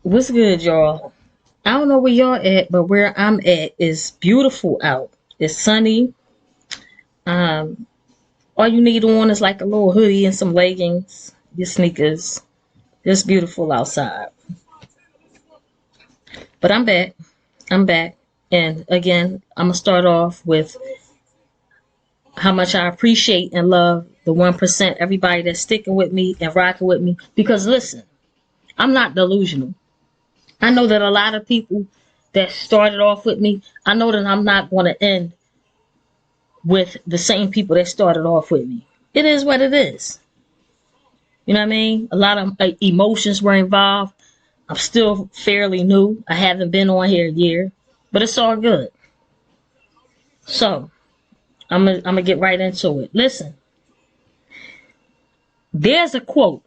What's good, y'all? I don't know where y'all at, but where I'm at is beautiful out. It's sunny. Um, all you need on is like a little hoodie and some leggings, your sneakers. It's beautiful outside. But I'm back. I'm back. And again, I'm gonna start off with how much I appreciate and love the 1%, everybody that's sticking with me and rocking with me. Because listen, I'm not delusional. I know that a lot of people that started off with me, I know that I'm not going to end with the same people that started off with me. It is what it is. You know what I mean? A lot of emotions were involved. I'm still fairly new. I haven't been on here a year, but it's all good. So I'm gonna get right into it. Listen, there's a quote.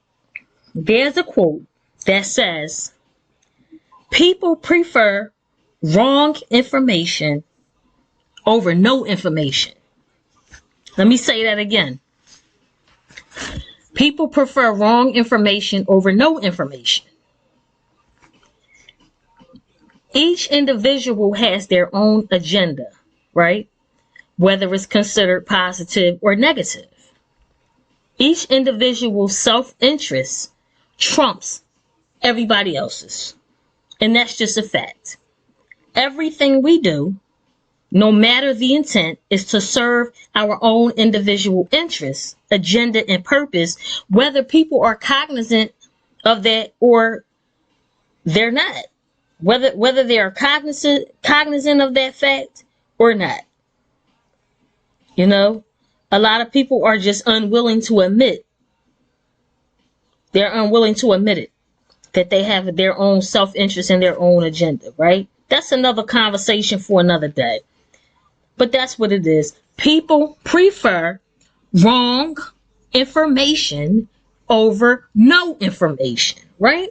There's a quote that says, "People prefer wrong information over no information." Let me say that again. People prefer wrong information over no information. Each individual has their own agenda, right? Whether it's considered positive or negative. Each individual's self-interest trumps everybody else's. And that's just a fact. Everything we do, no matter the intent, is to serve our own individual interests, agenda, and purpose, whether people are cognizant of that or they're not. Whether they are cognizant of that fact or not. You know, a lot of people are just unwilling to admit. They're unwilling to admit it, that they have their own self-interest and their own agenda, right? That's another conversation for another day. But that's what it is. People prefer wrong information over no information, right?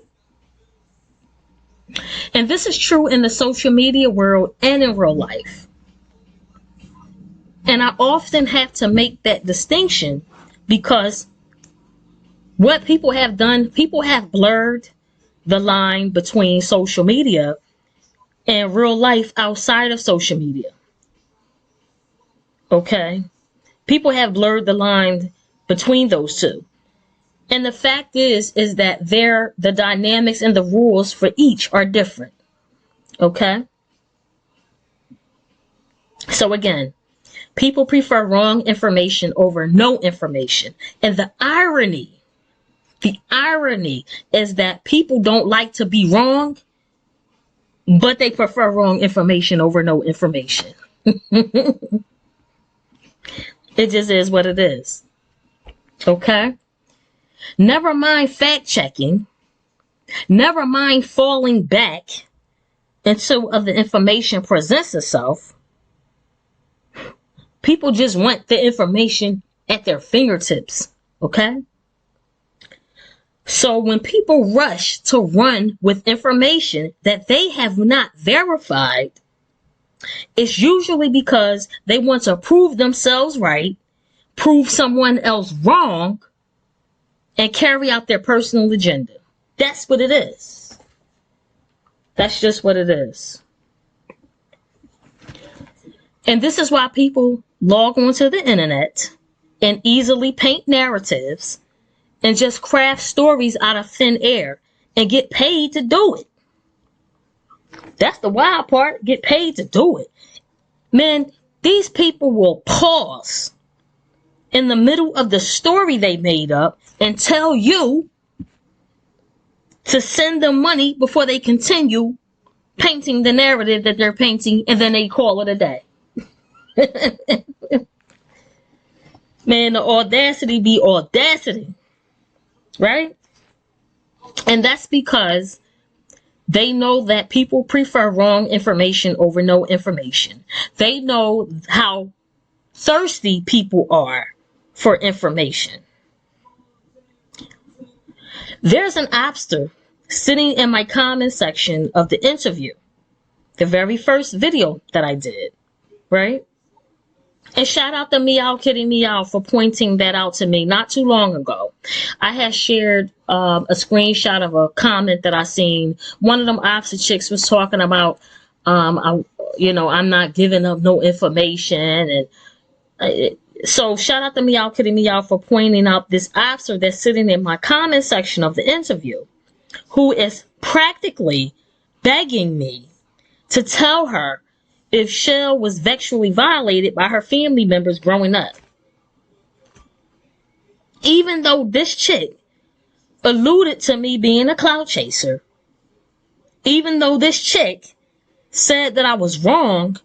And this is true in the social media world and in real life. And I often have to make that distinction because what people have done, people have blurred the line between social media and real life outside of social media. Okay? People have blurred the line between those two. And the fact is that the dynamics and the rules for each are different. Okay? So again, people prefer wrong information over no information. And the irony is that people don't like to be wrong, but they prefer wrong information over no information. It just is what it is. Okay? Never mind fact checking. Never mind falling back until the information presents itself. People just want the information at their fingertips. Okay? So when people rush to run with information that they have not verified, it's usually because they want to prove themselves right, prove someone else wrong, and carry out their personal agenda. That's what it is. That's just what it is. And this is why people log onto the internet and easily paint narratives and just craft stories out of thin air and get paid to do it. That's the wild part. Get paid to do it. Man, these people will pause in the middle of the story they made up and tell you to send them money before they continue painting the narrative that they're painting, and then they call it a day. Man, the audacity be audacity. Right? And that's because they know that people prefer wrong information over no information. They know how thirsty people are for information. There's an obster sitting in my comment section of the interview, the very first video that I did, right? And shout out to Meow Kitty Meow for pointing that out to me not too long ago. I had shared a screenshot of a comment that I seen. One of them opposite chicks was talking about, I'm not giving up no information. And so shout out to Meow Kitty Meow for pointing out this obster that's sitting in my comment section of the interview, who is practically begging me to tell her if Shell was sexually violated by her family members growing up. Even though this chick alluded to me being a clout chaser, even though this chick said that I was wrong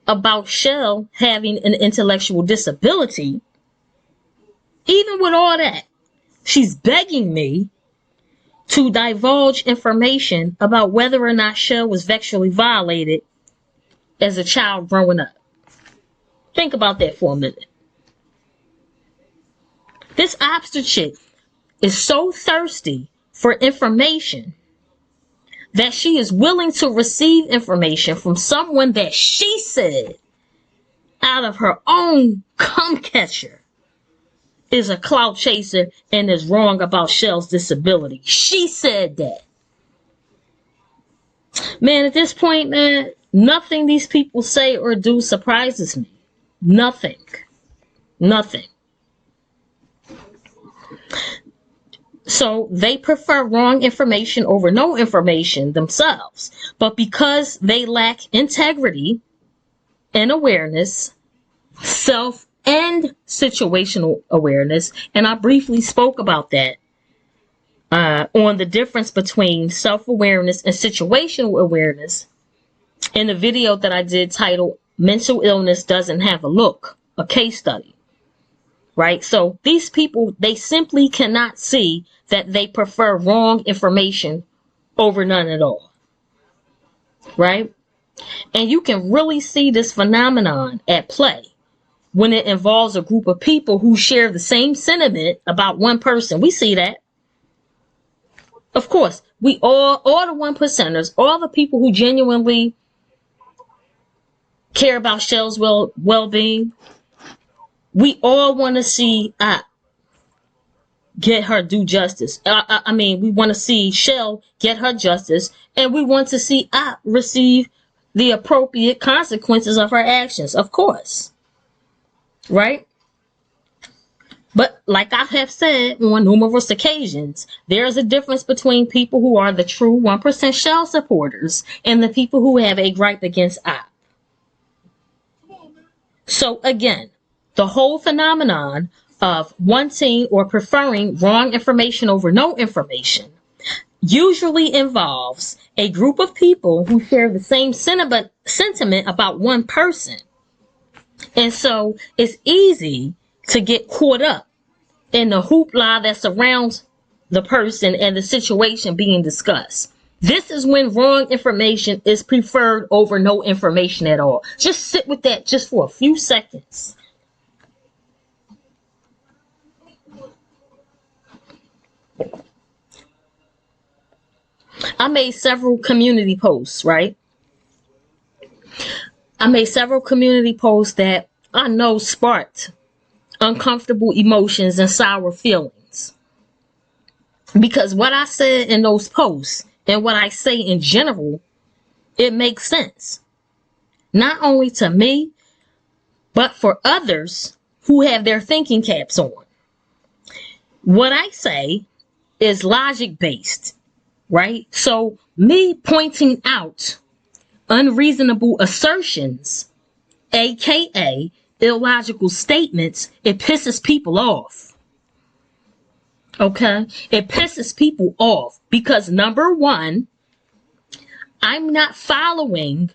about Shell having an intellectual disability, even with all that, she's begging me to divulge information about whether or not Shell was sexually violated as a child growing up. Think about that for a minute. This obster chick is so thirsty for information that she is willing to receive information from someone that she said out of her own cum catcher is a clout chaser and is wrong about Shell's disability. She said that. Man, at this point, man, nothing these people say or do surprises me. Nothing. Nothing. So they prefer wrong information over no information themselves. But because they lack integrity and awareness, self and situational awareness, and I briefly spoke about that on the difference between self-awareness and situational awareness in the video that I did titled Mental Illness Doesn't Have a Look, a case study. Right? So these people, they simply cannot see that they prefer wrong information over none at all. Right? And you can really see this phenomenon at play when it involves a group of people who share the same sentiment about one person. We see that. Of course, we all the 1%ers, all the people who genuinely care about Shell's well-being, we all want to see get her due justice. We want to see Shell get her justice, and we want to see receive the appropriate consequences of her actions, of course. Right? But like I have said on numerous occasions, there's a difference between people who are the true 1% Shell supporters and the people who have a gripe against op. So again, the whole phenomenon of wanting or preferring wrong information over no information usually involves a group of people who share the same sentiment about one person. And so it's easy to get caught up in the hoopla that surrounds the person and the situation being discussed. This is when wrong information is preferred over no information at all. Just sit with that just for a few seconds. I made several community posts, right? I made several community posts that I know sparked uncomfortable emotions and sour feelings. Because what I said in those posts and what I say in general, it makes sense. Not only to me, but for others who have their thinking caps on. What I say is logic based, right? So me pointing out unreasonable assertions, aka illogical statements, it pisses people off. Okay? It pisses people off because number one, I'm not following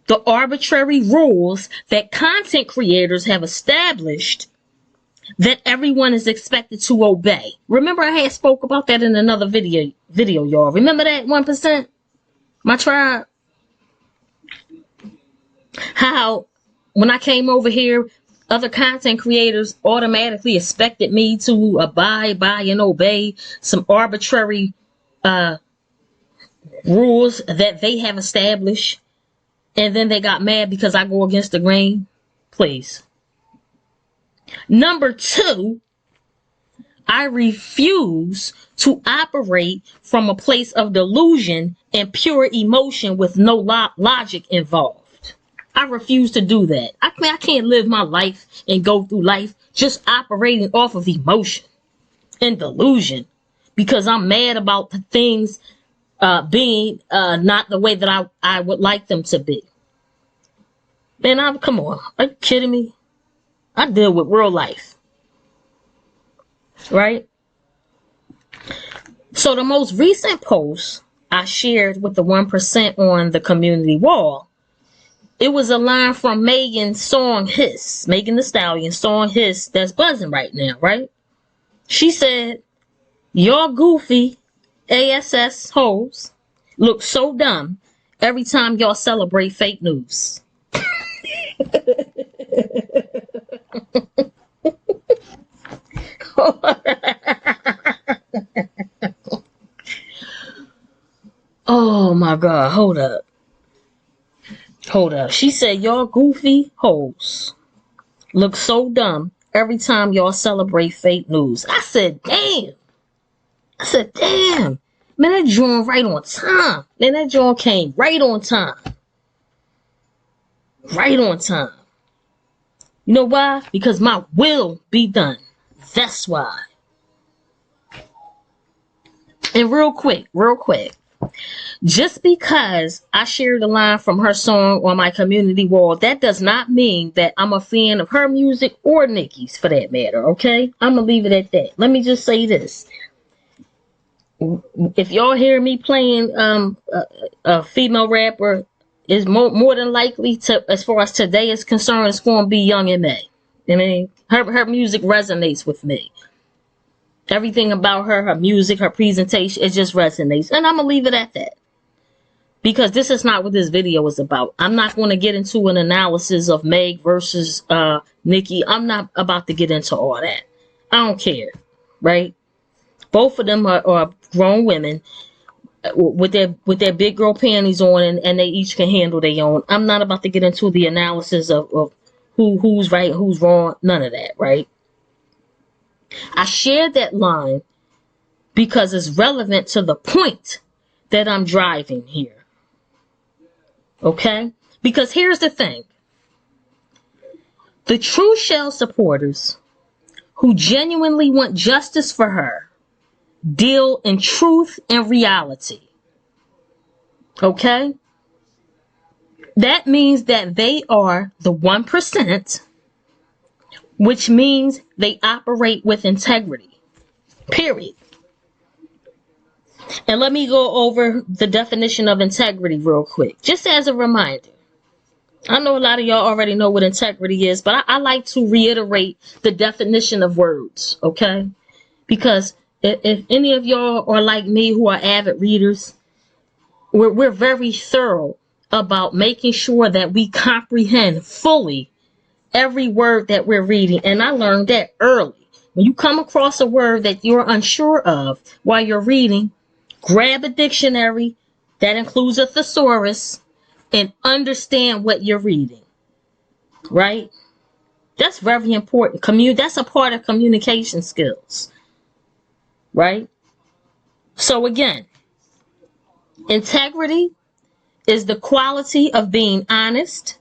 the arbitrary rules that content creators have established that everyone is expected to obey. Remember I had spoke about that in another video, y'all. Remember that 1%? My tribe? How when I came over here, other content creators automatically expected me to abide by and obey some arbitrary rules that they have established, and then they got mad because I go against the grain. Please. Number two, I refuse to operate from a place of delusion and pure emotion with no logic involved. I refuse to do that. I mean, I can't live my life and go through life just operating off of emotion and delusion because I'm mad about the things being not the way that I would like them to be. Man, come on. Are you kidding me? I deal with real life. Right? So the most recent post I shared with the 1% on the community wall, it was a line from Megan's song Hiss, Megan Thee Stallion song Hiss that's buzzing right now, right? She said, "Y'all goofy ASS hoes look so dumb every time y'all celebrate fake news." Oh my God, hold up. She said, "Y'all goofy hoes look so dumb every time y'all celebrate fake news." I said, damn. Man, that joint right on time. Man, that joint came right on time. Right on time. You know why? Because my will be done. That's why. And real quick. Just because I shared a line from her song on my community wall, that does not mean that I'm a fan of her music or Nicki's for that matter, okay? I'm going to leave it at that. Let me just say this. If y'all hear me playing a female rapper, is more than likely to, as far as today is concerned, it's going to be Young M.A. I mean, her music resonates with me. Everything about her music, her presentation, it just resonates. And I'm going to leave it at that. Because this is not what this video is about. I'm not going to get into an analysis of Meg versus Nicki. I'm not about to get into all that. I don't care, right? Both of them are grown women with their big girl panties on, and they each can handle their own. I'm not about to get into the analysis of who's right, who's wrong, none of that, right? I shared that line because it's relevant to the point that I'm driving here. Okay? Because here's the thing. The true Shell supporters who genuinely want justice for her deal in truth and reality. Okay? That means that they are the 1%, which means they operate with integrity. Period. And let me go over the definition of integrity real quick, just as a reminder. I know a lot of y'all already know what integrity is, but I like to reiterate the definition of words, okay? Because if any of y'all are like me who are avid readers, we're very thorough about making sure that we comprehend fully every word that we're reading. And I learned that early. When you come across a word that you're unsure of while you're reading, grab a dictionary that includes a thesaurus and understand what you're reading, right? That's very important. That's a part of communication skills, right? So again, integrity is the quality of being honest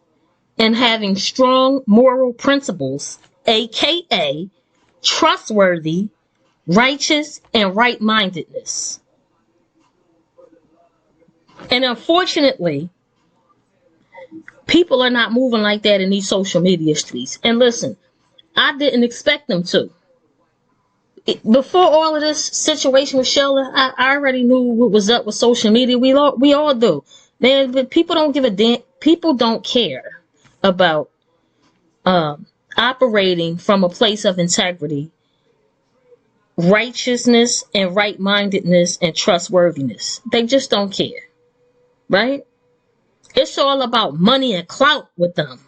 and having strong moral principles, aka trustworthy, righteous, and right-mindedness. And unfortunately, people are not moving like that in these social media streets. And listen, I didn't expect them to. Before all of this situation with Sheila, I already knew what was up with social media. We all do. Man, but people don't give a damn. People don't care about operating from a place of integrity, righteousness, and right-mindedness, and trustworthiness. They just don't care, right? It's all about money and clout with them.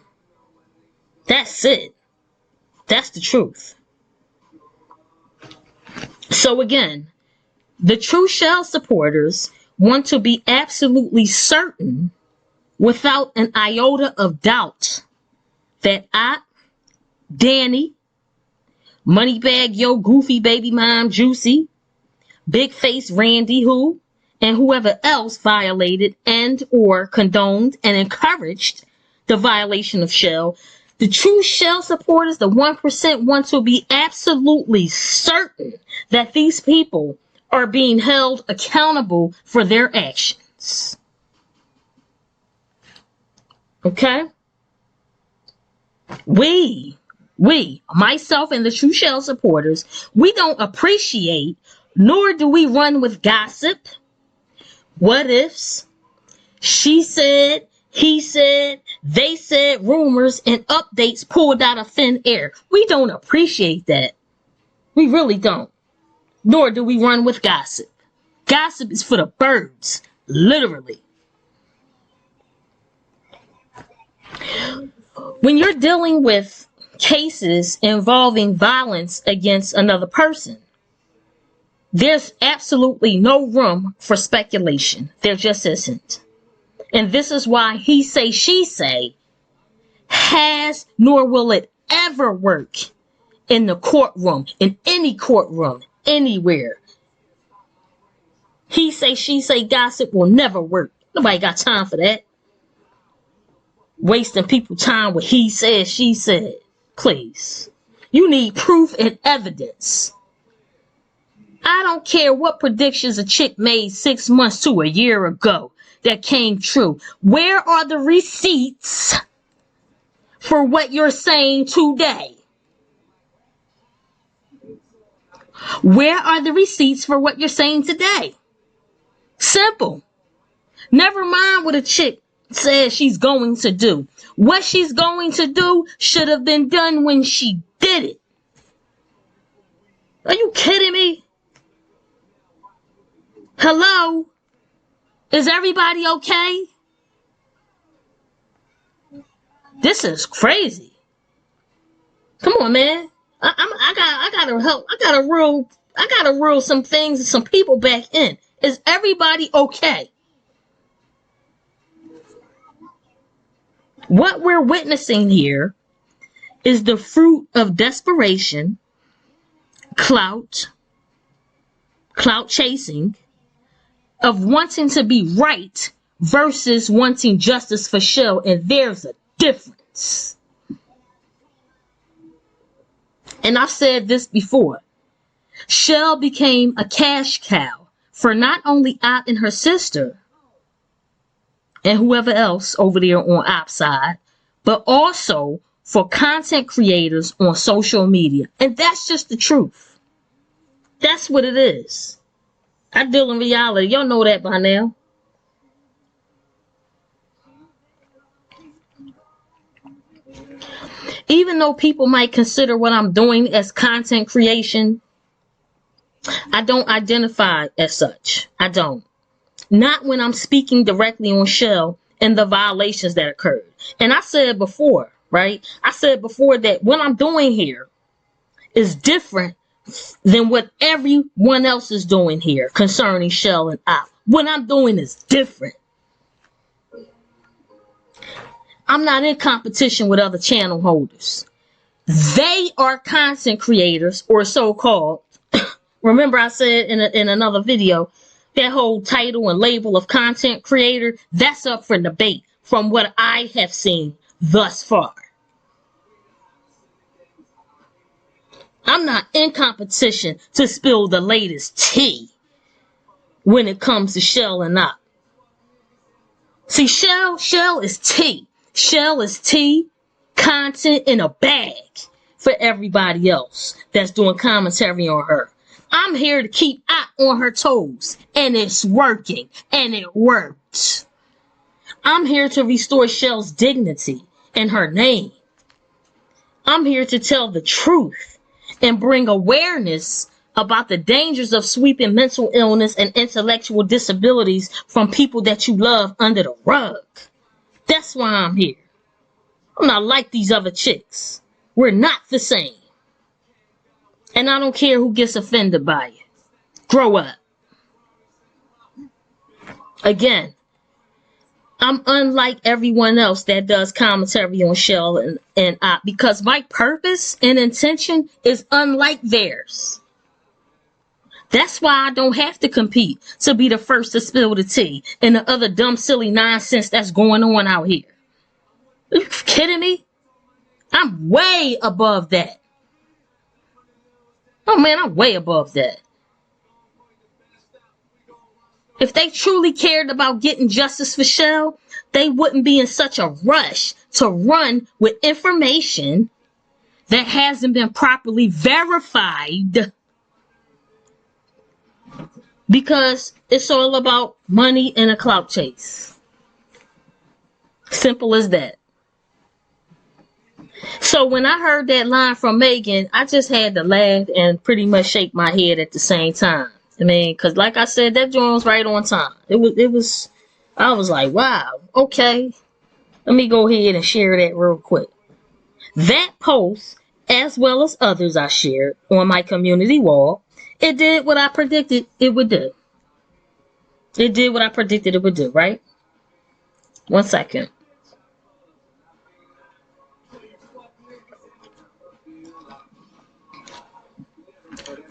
That's it. That's the truth. So again, the true Shell supporters want to be absolutely certain, without an iota of doubt, that I, Danny, Moneybag Yo, Goofy Baby Mom Juicy, Big Face Randy Who, and whoever else violated and or condoned and encouraged the violation of Shell. The true Shell supporters, the 1%, want to be absolutely certain that these people are being held accountable for their actions. Okay? We, myself and the true Shell supporters, we don't appreciate, nor do we run with gossip, what ifs, she said, he said, they said, rumors, and updates pulled out of thin air. We don't appreciate that. We really don't. Nor do we run with gossip. Gossip is for the birds, literally. When you're dealing with cases involving violence against another person, there's absolutely no room for speculation. There just isn't. And this is why he say, she say has, nor will it ever work in the courtroom, in any courtroom, anywhere. He say, she say gossip will never work. Nobody got time for that. Wasting people time with he said, she said. Please. You need proof and evidence. I don't care what predictions a chick made 6 months to a year ago that came true. Where are the receipts for what you're saying today? Where are the receipts for what you're saying today? Simple. Never mind what a chick says she's going to do. What she's going to do should have been done when she did it. Are you kidding me? Hello? Is everybody okay? This is crazy. Come on, man. I gotta help. I gotta reel some things and some people back in. Is everybody okay? What we're witnessing here is the fruit of desperation, clout chasing, of wanting to be right versus wanting justice for Shell, and there's a difference. And I've said this before. Shell became a cash cow for not only Op and her sister and whoever else over there on Op's side, but also for content creators on social media. And that's just the truth. That's what it is. I deal in reality. Y'all know that by now. Even though people might consider what I'm doing as content creation, I don't identify as such. I don't. Not when I'm speaking directly on Shell and the violations that occurred. And I said before, right? I said before that what I'm doing here is different than what everyone else is doing here concerning Shell and Op. What I'm doing is different. I'm not in competition with other channel holders. They are content creators, or so-called. Remember I said in another video, that whole title and label of content creator, that's up for debate from what I have seen thus far. I'm not in competition to spill the latest tea when it comes to Shell and Op. See, Shell is tea. Shell is tea, content in a bag for everybody else that's doing commentary on her. I'm here to keep Op on her toes, and it's working, and it works. I'm here to restore Shell's dignity and her name. I'm here to tell the truth and bring awareness about the dangers of sweeping mental illness and intellectual disabilities from people that you love under the rug. That's why I'm here. I'm not like these other chicks. We're not the same. And I don't care who gets offended by it. Grow up. Again, I'm unlike everyone else that does commentary on Shell and Op because my purpose and intention is unlike theirs. That's why I don't have to compete to be the first to spill the tea and the other dumb, silly nonsense that's going on out here. Are you kidding me? I'm way above that. Oh man, I'm way above that. If they truly cared about getting justice for Shell, they wouldn't be in such a rush to run with information that hasn't been properly verified, because it's all about money and a clout chase. Simple as that. So when I heard that line from Megan, I just had to laugh and pretty much shake my head at the same time. I mean, because like I said, that joint was right on time. It was, I was like, wow, okay. Let me go ahead and share that real quick. That post, as well as others I shared on my community wall, it did what I predicted it would do. It did what I predicted it would do, right? 1 second.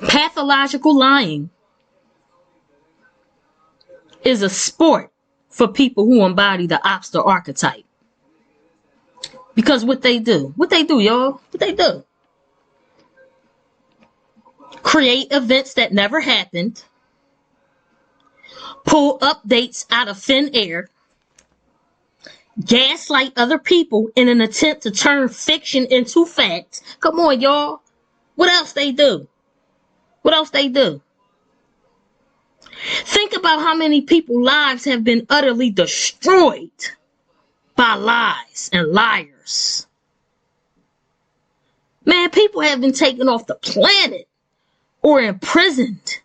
Pathological lying is a sport for people who embody the obster archetype. Because what they do, y'all? What they do? Create events that never happened, pull updates out of thin air, gaslight other people in an attempt to turn fiction into fact. Come on, y'all. What else they do? What else they do? Think about how many people's lives have been utterly destroyed by lies and liars. Man, people have been taken off the planet or imprisoned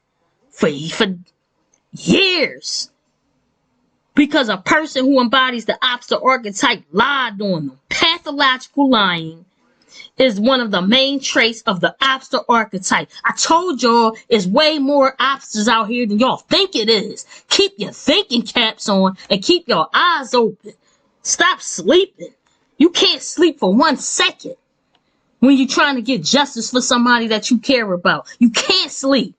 for years because a person who embodies the obster archetype lied on them. Pathological lying is one of the main traits of the obster archetype. I told y'all it's way more obsters out here than y'all think it is. Keep your thinking caps on and keep your eyes open. Stop sleeping. You can't sleep for 1 second when you're trying to get justice for somebody that you care about. You can't sleep.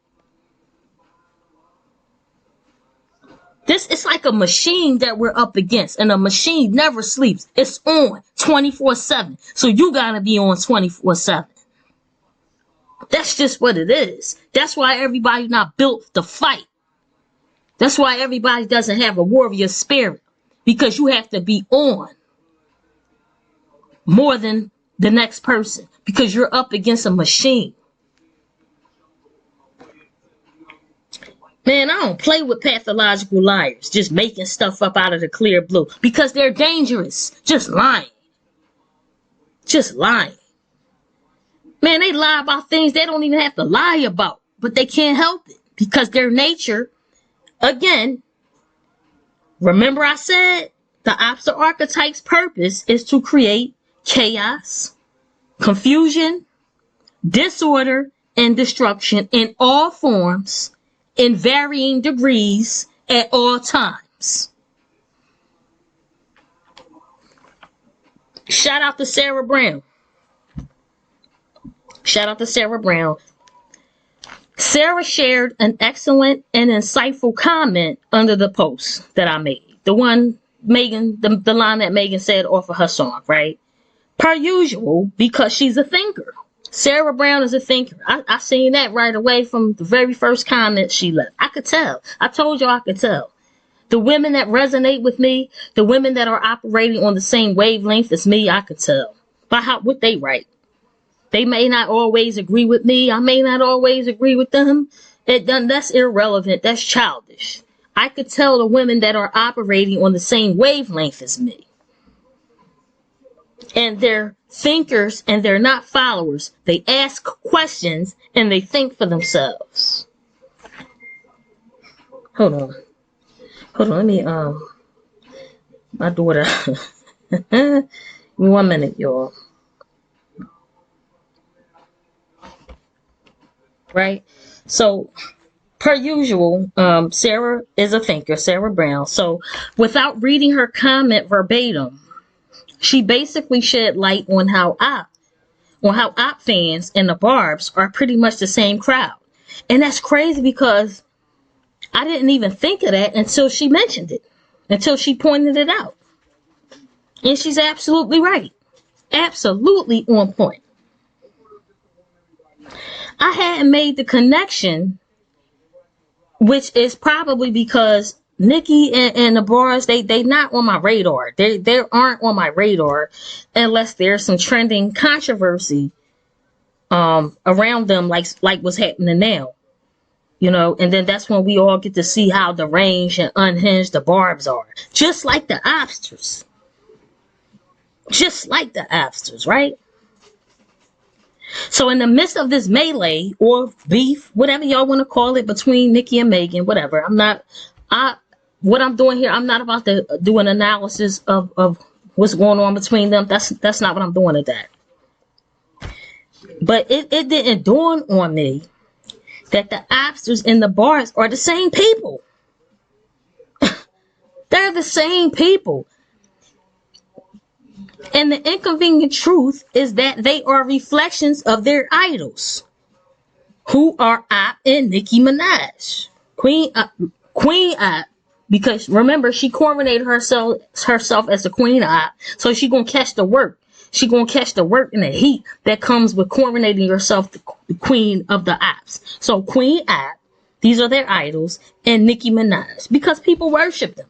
It's like a machine that we're up against, and a machine never sleeps. It's on 24/7. So you gotta be on 24/7. That's just what it is. That's why everybody not built to fight. That's why everybody doesn't have a warrior spirit, because you have to be on more than the next person, because you're up against a machine. Man, I don't play with pathological liars, just making stuff up out of the clear blue, because they're dangerous. Just lying. Just lying. Man, they lie about things they don't even have to lie about, but they can't help it because their nature, again, remember I said the obster archetype's purpose is to create chaos, confusion, disorder, and destruction in all forms, in varying degrees, at all times. Shout out to Sarah Brown. Shout out to Sarah Brown. Sarah shared an excellent and insightful comment under the post that I made. The one Megan, the line that Megan said off of her song, right? Per usual, because she's a thinker. Sarah Brown is a thinker. I seen that right away from the very first comment she left. I could tell. I told you I could tell. The women that resonate with me, the women that are operating on the same wavelength as me, I could tell by what they write. They may not always agree with me. I may not always agree with them. That's irrelevant. That's childish. I could tell the women that are operating on the same wavelength as me. And they're thinkers and they're not followers. They ask questions and they think for themselves. Hold on. Let me, my daughter. Give me 1 minute, y'all. Right? So, per usual, Sarah is a thinker, Sarah Brown. So without reading her comment verbatim, she basically shed light on how op fans and the Barbs are pretty much the same crowd. And that's crazy because I didn't even think of that until she mentioned it, until she pointed it out. And she's absolutely right. Absolutely on point. I hadn't made the connection, which is probably because Nikki and the Bars, they not on my radar. They aren't on my radar unless there's some trending controversy around them, like what's happening now. You know, and then that's when we all get to see how deranged and unhinged the Barbs are. Just like the obsters. Just like the obsters, right? So in the midst of this melee or beef, whatever y'all want to call it, between Nikki and Megan, whatever. What I'm doing here, I'm not about to do an analysis of what's going on between them. That's not what I'm doing today. But it didn't dawn on me that the obsters and the Bars are the same people. They're the same people. And the inconvenient truth is that they are reflections of their idols, who are Op and Nicki Minaj. Queen Op, because remember, she coronated herself as the Queen Op, so she gonna catch the work. She gonna catch the work and the heat that comes with coronating yourself the Queen of the Ops. So Queen Op, these are their idols, and Nicki Minaj, because people worship them.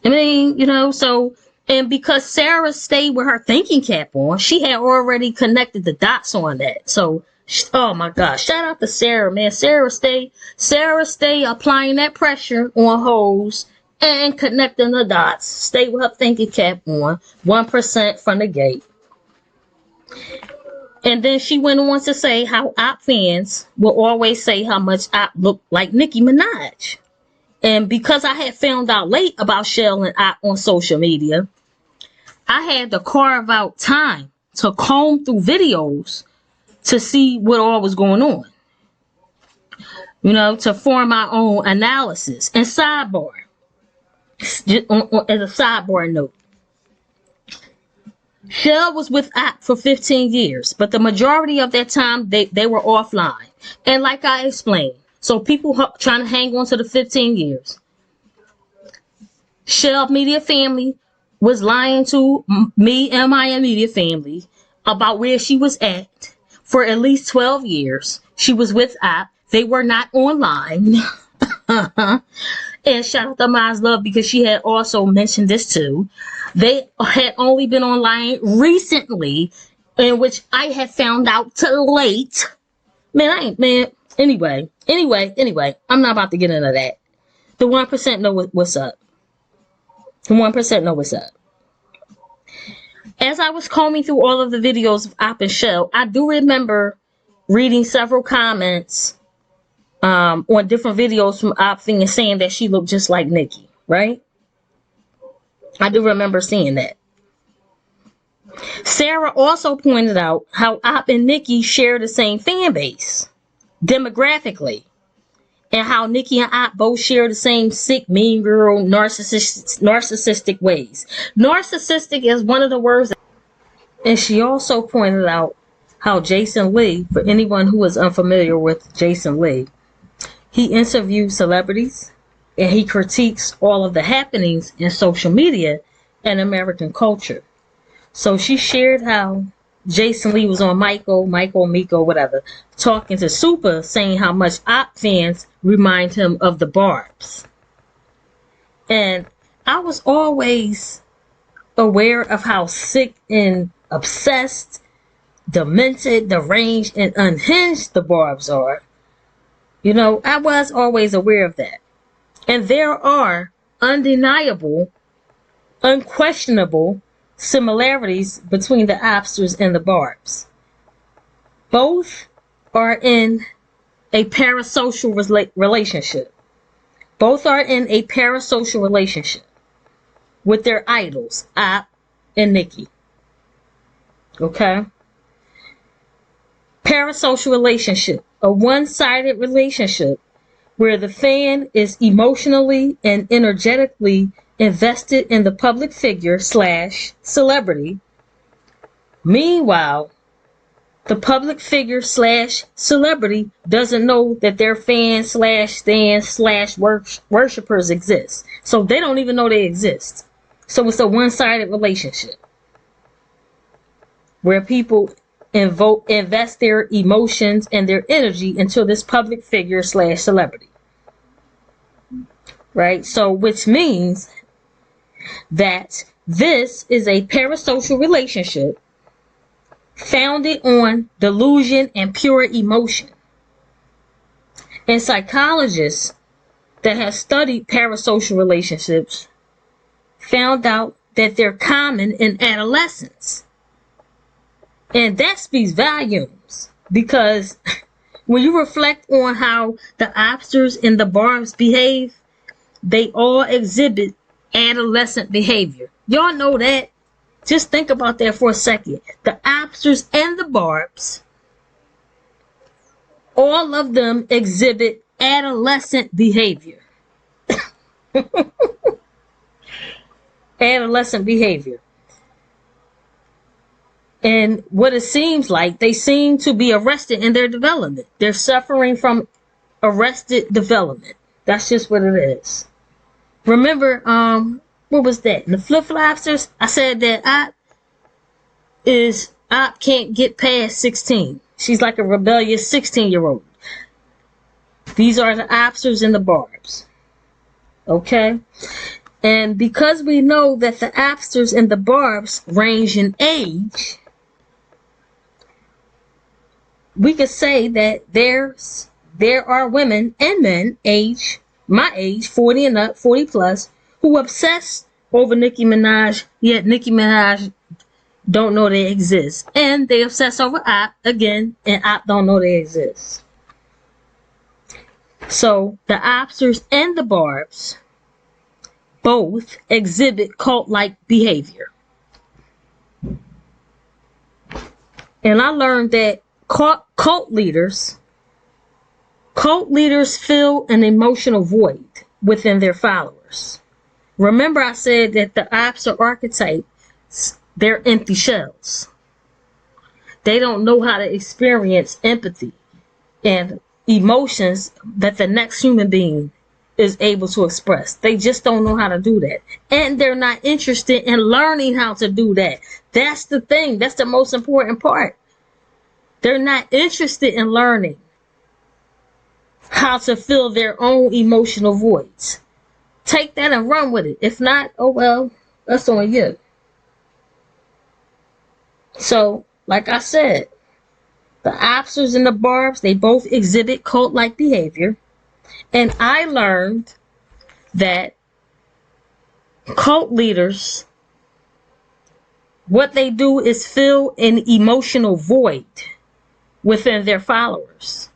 I mean, you know, so, and because Sarah stayed with her thinking cap on, she had already connected the dots on that. So, oh my gosh, shout out to Sarah, man. Sarah stay applying that pressure on hoes and connecting the dots. Stay with her thinking cap on, 1% from the gate. And then she went on to say how Op fans will always say how much Op looked like Nicki Minaj. And because I had found out late about Shell and Op on social media, I had to carve out time to comb through videos to see what all was going on. You know, to form my own analysis. And sidebar, as a sidebar note, Shell was with Op for 15 years, but the majority of that time they were offline. And like I explained, so people trying to hang on to the 15 years. Shell Media Family was lying to me and my immediate family about where she was at for at least 12 years. She was with Op. They were not online. And shout out to Miles Love, because she had also mentioned this too. They had only been online recently, in which I had found out too late. Anyway, I'm not about to get into that. The 1% know what's up. The 1% know what's up. As I was combing through all of the videos of Op and Shell, I do remember reading several comments on different videos from Op fans saying that she looked just like Nicki, right? I do remember seeing that. Sarah also pointed out how Op and Nicki share the same fan base demographically, and how Nicki and Op both share the same sick, mean girl, narcissistic ways. Narcissistic is one of the words. And she also pointed out how Jason Lee, for anyone who is unfamiliar with Jason Lee, he interviews celebrities and he critiques all of the happenings in social media and American culture. So she shared how Jason Lee was on Michael, Miko, whatever, talking to Super, saying how much Op fans remind him of the Barbs. And I was always aware of how sick and obsessed, demented, deranged, and unhinged the Barbs are. You know, I was always aware of that. And there are undeniable, unquestionable similarities between the Obsters and the Barbs. Both are in a parasocial relationship. Both are in a parasocial relationship with their idols, Op and Nicki. Okay? Parasocial relationship, a one-sided relationship where the fan is emotionally and energetically invested in the public figure slash celebrity. Meanwhile, the public figure slash celebrity doesn't know that their fans slash stands slash worshippers exist. So they don't even know they exist. So it's a one-sided relationship where people invest their emotions and their energy into this public figure slash celebrity. Right? So which means that this is a parasocial relationship founded on delusion and pure emotion. And psychologists that have studied parasocial relationships found out that they're common in adolescence. And that speaks volumes, because when you reflect on how the obsters and the barbs behave, they all exhibit adolescent behavior. Y'all know that? Just think about that for a second. The obsters and the barbs, all of them exhibit adolescent behavior. Adolescent behavior. And what it seems like, they seem to be arrested in their development. They're suffering from arrested development. That's just what it is. Remember, what was that? In the flip-flopsters, I said that Op can't get past 16. She's like a rebellious 16-year-old. These are the obsters and the barbs. Okay? And because we know that the obsters and the barbs range in age, we could say that there are women and men my age, 40 and up, 40 plus, who obsess over Nicki Minaj, yet Nicki Minaj don't know they exist. And they obsess over Op again, and Op don't know they exist. So the obsters and the barbs both exhibit cult-like behavior. And I learned that cult leaders fill an emotional void within their followers. Remember I said that the obster archetypes, they're empty shells. They don't know how to experience empathy and emotions that the next human being is able to express. They just don't know how to do that. And they're not interested in learning how to do that. That's the thing. That's the most important part. They're not interested in learning how to fill their own emotional voids. Take that and run with it. If not, oh well, that's on you. So, like I said, the obsters and the barbs, they both exhibit cult-like behavior. And I learned that cult leaders, what they do is fill an emotional void within their followers.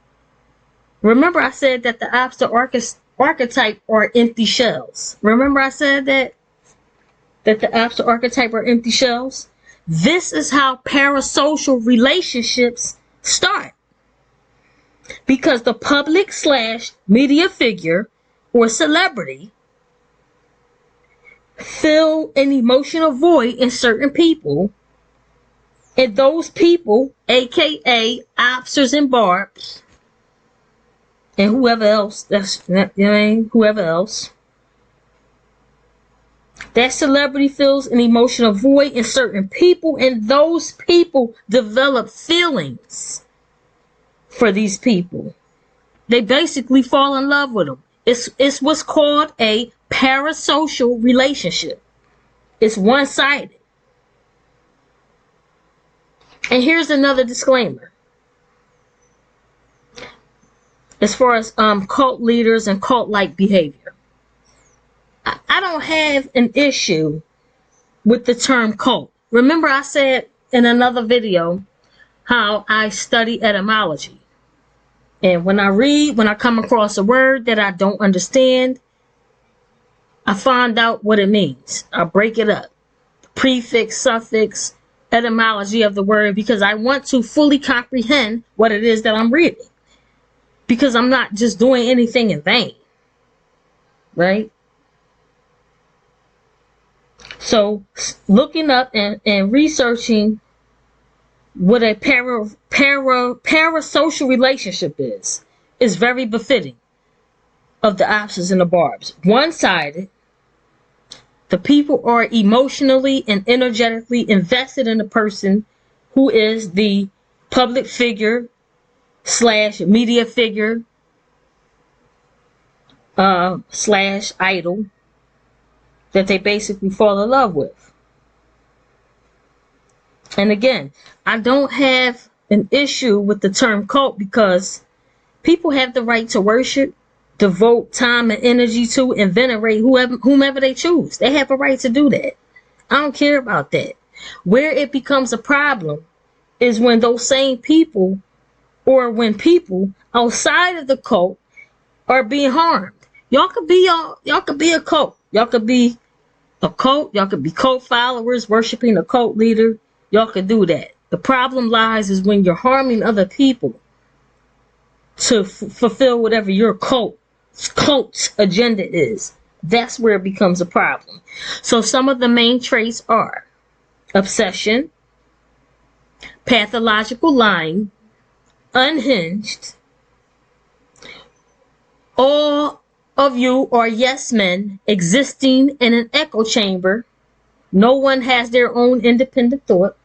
Remember I said that the obster archetype are empty shells. Remember I said that the obster archetype are empty shells? This is how parasocial relationships start. Because the public / media figure or celebrity fill an emotional void in certain people. And those people, aka obsters and barbs, and whoever else, whoever else, that celebrity fills an emotional void in certain people, and those people develop feelings for these people. They basically fall in love with them. It's what's called a parasocial relationship. It's one-sided. And here's another disclaimer. As far as cult leaders and cult-like behavior, I don't have an issue with the term cult. Remember I said in another video how I study etymology. And when I come across a word that I don't understand, I find out what it means. I break it up. Prefix, suffix, etymology of the word because I want to fully comprehend what it is that I'm reading. Because I'm not just doing anything in vain. Right? So looking up and researching what a parasocial relationship is very befitting of the obsters and the barbs. One-sided, the people are emotionally and energetically invested in the person who is the public figure / media figure / idol that they basically fall in love with. And again, I don't have an issue with the term cult because people have the right to worship, devote time and energy to, and venerate whomever they choose. They have a right to do that. I don't care about that. Where it becomes a problem is when those same people or when people outside of the cult are being harmed. Y'all could be a cult. Y'all could be a cult. Y'all could be cult followers worshiping a cult leader. Y'all could do that. The problem lies is when you're harming other people to fulfill whatever your cult's agenda is. That's where it becomes a problem. So some of the main traits are obsession, pathological lying, unhinged. All of you are yes men existing in an echo chamber. No one has their own independent thought.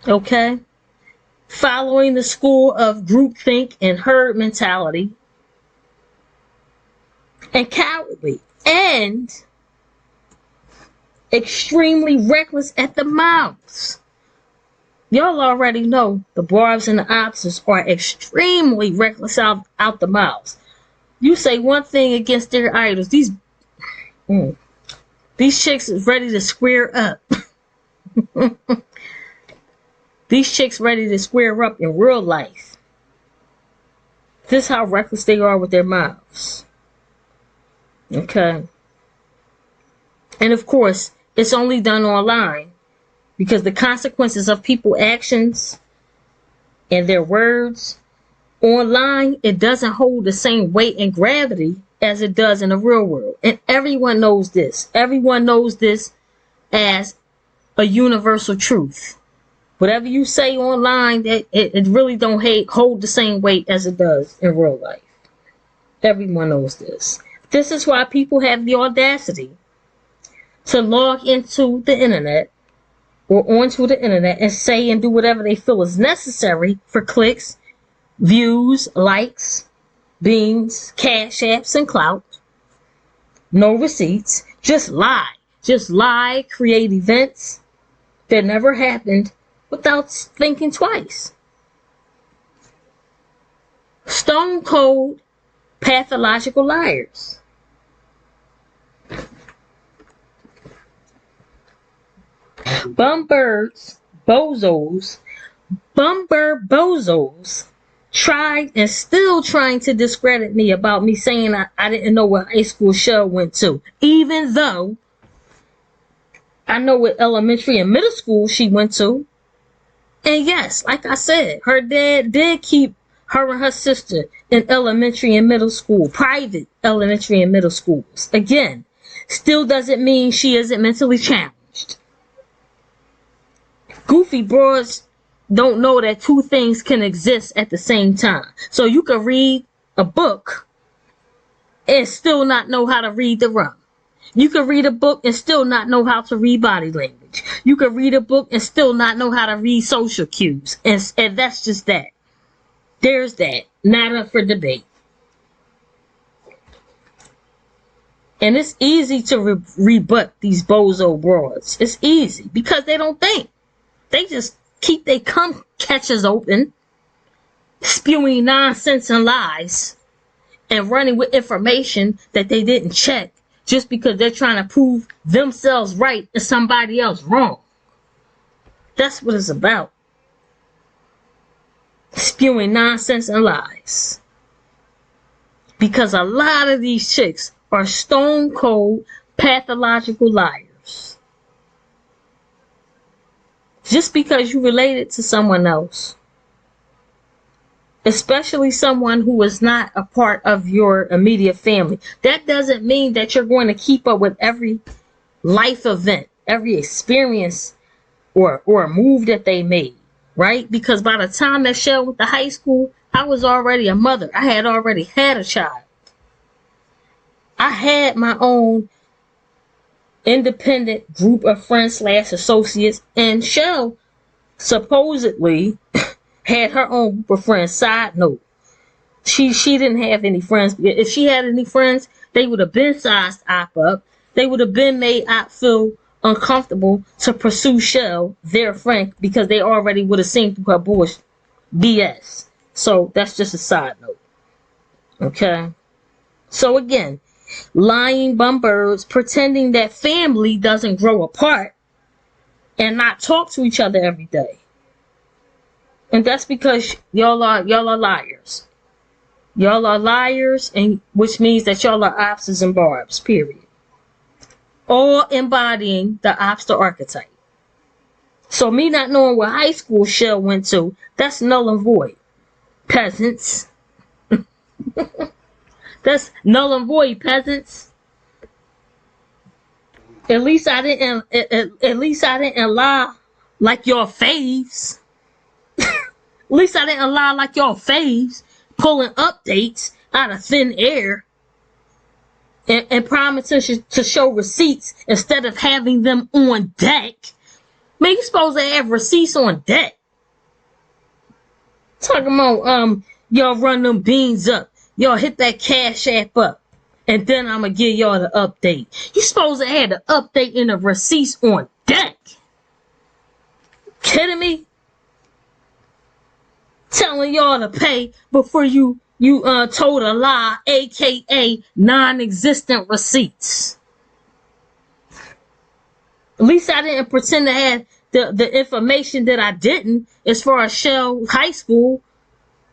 Okay? Following the school of groupthink and herd mentality. And cowardly. And extremely reckless at the mouths. Y'all already know the barbs and the obsters are extremely reckless out the mouths. You say one thing against their idols. These chicks is ready to square up. These chicks ready to square up in real life. This is how reckless they are with their mouths. Okay. And of course, it's only done online because the consequences of people's actions and their words online, it doesn't hold the same weight and gravity as it does in the real world. And everyone knows this. Everyone knows this as a universal truth. Whatever you say online, it really don't hold the same weight as it does in real life. Everyone knows this. This is why people have the audacity to log into the internet or onto the internet and say and do whatever they feel is necessary for clicks, views, likes, beans, cash apps, and clout. No receipts. Just lie. Just lie, create events that never happened without thinking twice. Stone cold pathological liars. Bumper bozos tried and still trying to discredit me about me saying I didn't know what high school Shell went to, even though I know what elementary and middle school she went to. And yes, like I said, her dad did keep her and her sister in elementary and middle school, private elementary and middle schools. Again, still doesn't mean she isn't mentally challenged. Goofy broads don't know that two things can exist at the same time. So you can read a book and still not know how to read the room. You can read a book and still not know how to read body language. You can read a book and still not know how to read social cues. And that's just that. There's that. Not up for debate. And it's easy to rebut these bozo broads. It's easy because they don't think. They just keep their cum catchers open, spewing nonsense and lies, and running with information that they didn't check just because they're trying to prove themselves right and somebody else wrong. That's what it's about. Spewing nonsense and lies. Because a lot of these chicks are stone cold pathological liars. Just because you related to someone else, especially someone who is not a part of your immediate family, that doesn't mean that you're going to keep up with every life event, every experience or move that they made, right? Because by the time that show went to high school, I was already a mother. I had already had a child. I had my own independent group of friends / associates, and Shell supposedly had her own group of friends. Side note, she didn't have any friends. If she had any friends, they would have been sized Op up. They would have been made Op feel uncomfortable to pursue Shell, their friend, because they already would have seen through her bullshit BS. So that's just a side note. Okay? So again, lying bum birds, pretending that family doesn't grow apart and not talk to each other every day. And that's because y'all are liars. Y'all are liars, and which means that y'all are obsters and barbs, period. All embodying the obster archetype. So me not knowing what high school Shell went to, that's null and void. Peasants. That's null and void, peasants. At least I didn't lie like your faves. At least I didn't lie like your faves, pulling updates out of thin air and promising to show receipts instead of having them on deck. Man, you supposed to have receipts on deck. Talking about y'all run them beans up. Y'all hit that Cash App up. And then I'ma give y'all the update. You supposed to have the update and the receipts on deck. Kidding me? Telling y'all to pay before you told a lie, aka non-existent receipts. At least I didn't pretend to have the information that I didn't as far as Shell High School.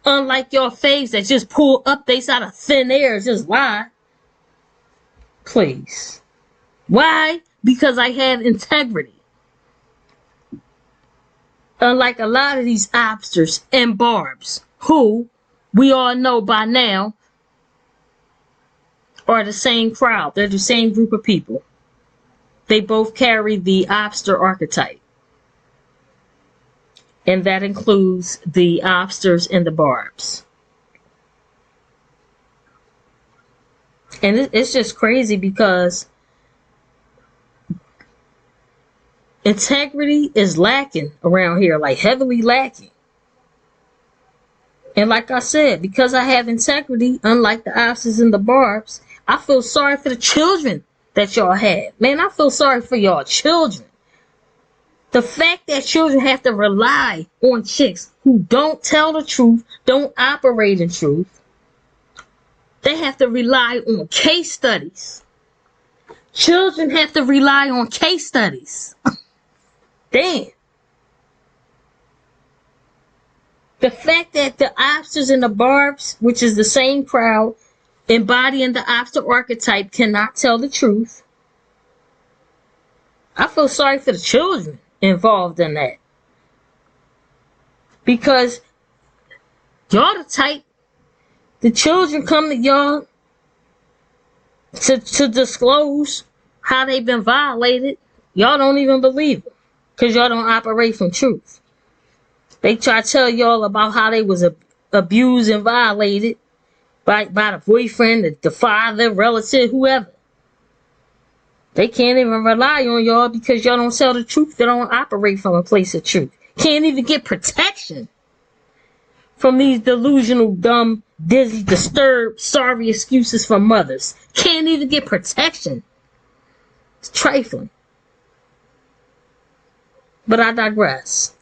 Unlike your faves that just pull updates out of thin air, just lie. Please. Why? Because I had integrity. Unlike a lot of these obsters and barbs, who we all know by now are the same crowd. They're the same group of people. They both carry the obster archetype. And that includes the obsters and the barbs. And it's just crazy because integrity is lacking around here, like heavily lacking. And like I said, because I have integrity, unlike the obsters and the barbs, I feel sorry for the children that y'all had. Man, I feel sorry for y'all children. The fact that children have to rely on chicks who don't tell the truth, don't operate in truth. They have to rely on case studies. Children have to rely on case studies. Damn. The fact that the obsters and the barbs, which is the same crowd, embodying the obster archetype, cannot tell the truth. I feel sorry for the children involved in that. Because y'all the type, the children come to y'all to disclose how they've been violated. Y'all don't even believe it. Because y'all don't operate from truth. They try to tell y'all about how they was abused and violated by the boyfriend, the father, relative, whoever. They can't even rely on y'all because y'all don't tell the truth. They don't operate from a place of truth. Can't even get protection from these delusional, dumb, dizzy, disturbed, sorry excuses from mothers. Can't even get protection. It's trifling. But I digress.